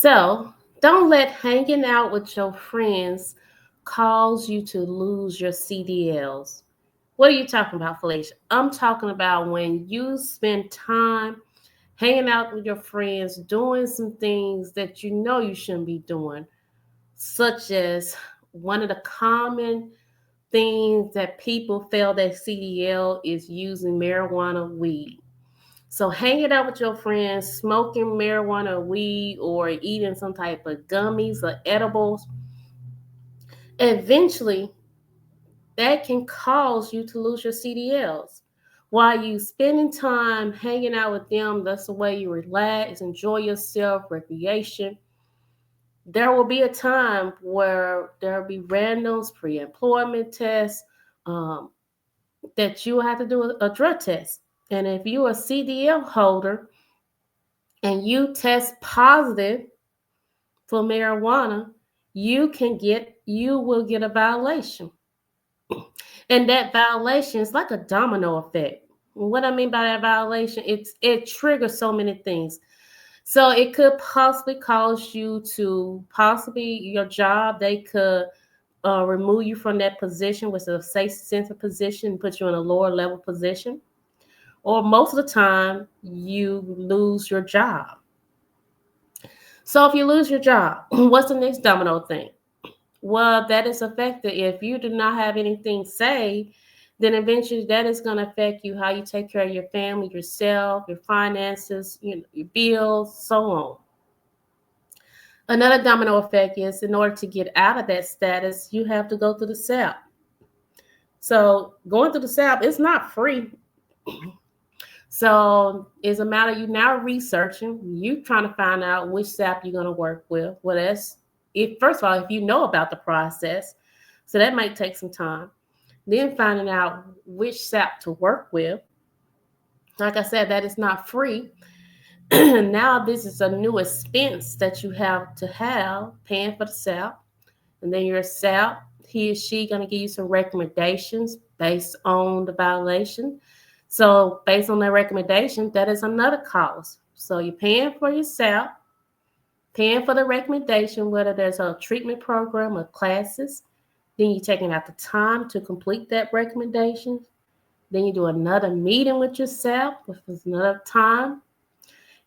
So don't let hanging out with your friends cause you to lose your CDLs. What are you talking about, Felicia? I'm talking about when you spend time hanging out with your friends, doing some things that you know you shouldn't be doing, such as one of the common things that people fail their CDL is using marijuana, weed. So hanging out with your friends, smoking marijuana, weed, or eating some type of gummies or edibles, eventually that can cause you to lose your CDLs. While you spending time hanging out with them, that's the way you relax, enjoy yourself, recreation. There will be a time where there will be randoms, pre-employment tests, um, that you will have to do a drug test. And if you're a CDL holder and you test positive for marijuana, you will get a violation. And that violation is like a domino effect. What I mean by that violation, it triggers so many things. So it could possibly cause you to possibly your job. They could remove you from that position, which is a safe center position, put you in a lower level position. Or most of the time, you lose your job. So if you lose your job, what's the next domino thing? Well, that is affected. If you do not have anything saved, then eventually that is going to affect you how you take care of your family, yourself, your finances, your bills, so on. Another domino effect is in order to get out of that status, you have to go through the SAP. So going through the SAP is not free. So it's a matter of you now researching, you trying to find out which SAP you're going to work with. Well, that's if first of all, if you know about the process, so that might take some time. Then finding out which SAP to work with. Like I said, that is not free. Now this is a new expense that you have to have paying for the SAP, and then your SAP, he or she going to give you some recommendations based on the violation. So based on that recommendation, that is another cost. So you're paying for your SAP, paying for the recommendation, whether there's a treatment program or classes. Then you're taking out the time to complete that recommendation. Then you do another meeting with yourself, which is another time.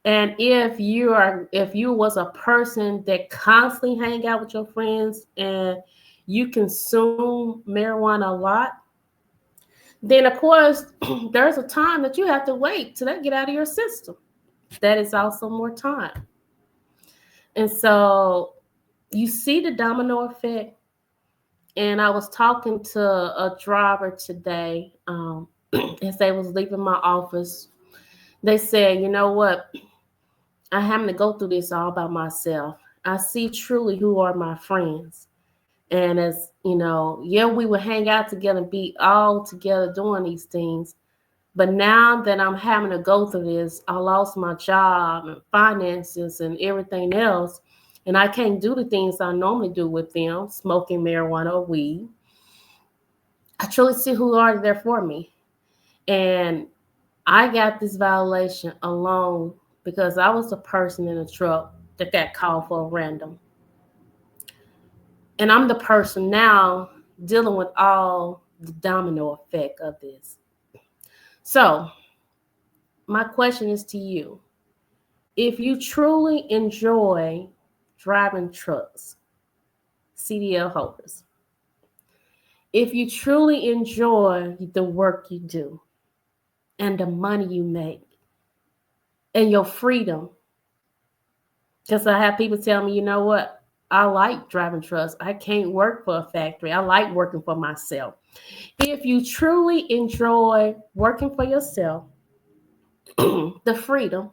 And if you was a person that constantly hang out with your friends and you consume marijuana a lot, then of course there's a time that you have to wait till that get out of your system. That is also more time. And so you see the domino effect. And I was talking to a driver today, as they was leaving my office. They said, you know what? I having to go through this all by myself. I see truly who are my friends. And as you know, yeah, we would hang out together and be all together doing these things. But now that I'm having to go through this, I lost my job and finances and everything else. And I can't do the things I normally do with them, smoking marijuana or weed. I truly see who are there for me. And I got this violation alone because I was the person in the truck that got called for a random. And I'm the person now dealing with all the domino effect of this. So, my question is to you. If you truly enjoy driving trucks, CDL holders, if you truly enjoy the work you do and the money you make and your freedom, because I have people tell me, you know what? I like driving trucks. I can't work for a factory. I like working for myself. If you truly enjoy working for yourself, the freedom,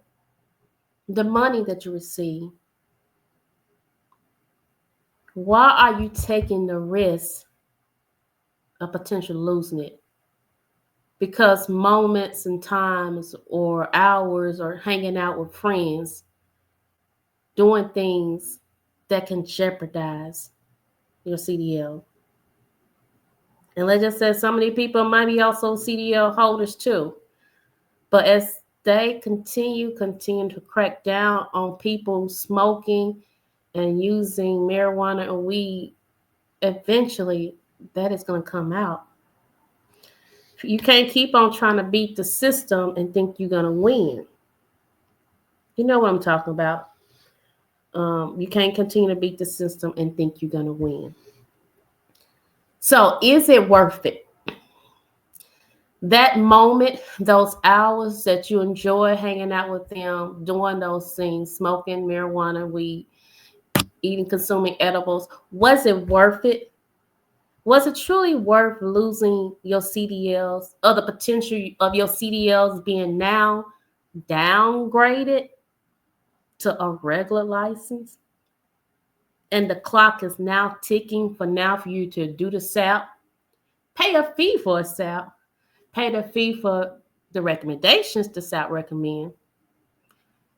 the money that you receive, why are you taking the risk of potentially losing it? Because moments and times or hours or hanging out with friends, doing things that can jeopardize your CDL. And let's just say some of these people might be also CDL holders too. But as they continue to crack down on people smoking and using marijuana or weed, eventually that is going to come out. You can't keep on trying to beat the system and think you're going to win. You know what I'm talking about. You can't continue to beat the system and think you're going to win. So is it worth it? That moment, those hours that you enjoy hanging out with them, doing those things, smoking marijuana, weed, eating, consuming edibles, was it worth it? Was it truly worth losing your CDLs or the potential of your CDLs being now downgraded to a regular license? And the clock is now ticking for you to do the SAP, pay a fee for a SAP, pay the fee for the recommendations the SAP recommend,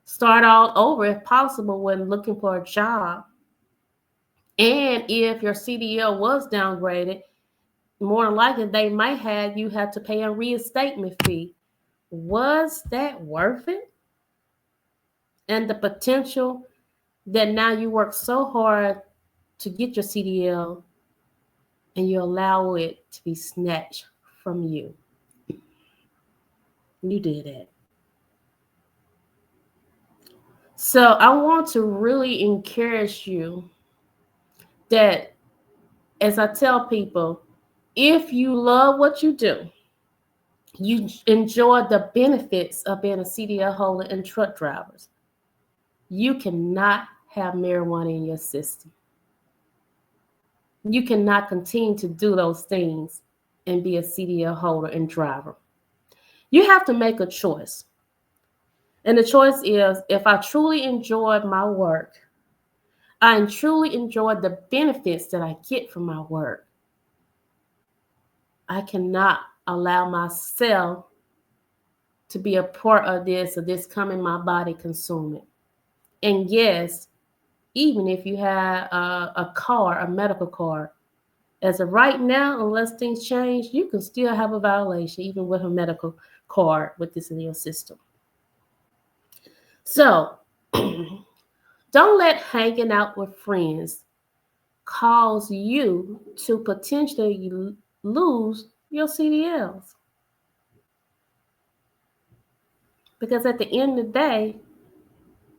start all over if possible when looking for a job. And if your CDL was downgraded, more likely they might have you have to pay a reinstatement fee. Was that worth it? And the potential that now you work so hard to get your CDL and you allow it to be snatched from you. You did it. So I want to really encourage you that, as I tell people, if you love what you do, you enjoy the benefits of being a CDL holder and truck drivers, you cannot have marijuana in your system. You cannot continue to do those things and be a CDL holder and driver. You have to make a choice. And the choice is, if I truly enjoy my work, I truly enjoy the benefits that I get from my work, I cannot allow myself to be a part of this or this come in my body, consume it. And yes, even if you have a card, a medical card, as of right now, unless things change, you can still have a violation, even with a medical card with this in your system. So don't let hanging out with friends cause you to potentially lose your CDLs. Because at the end of the day,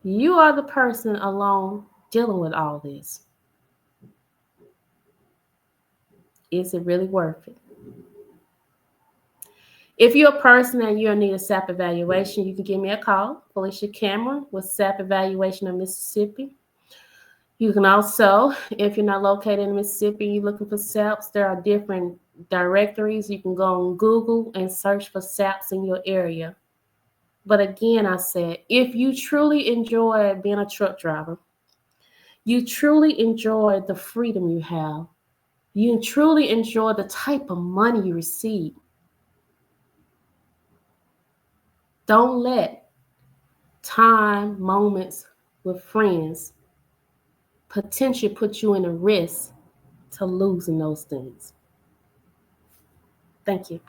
you are the person alone dealing with all this. Is it really worth it? If you're a person and you need a SAP evaluation, you can give me a call, Felicia Cameron with SAP Evaluation of Mississippi. You can also, if you're not located in Mississippi, you're looking for SAPs, there are different directories. You can go on Google and search for SAPs in your area. But again, I said, if you truly enjoy being a truck driver, you truly enjoy the freedom you have, you truly enjoy the type of money you receive, don't let time, moments with friends potentially put you in a risk to losing those things. Thank you.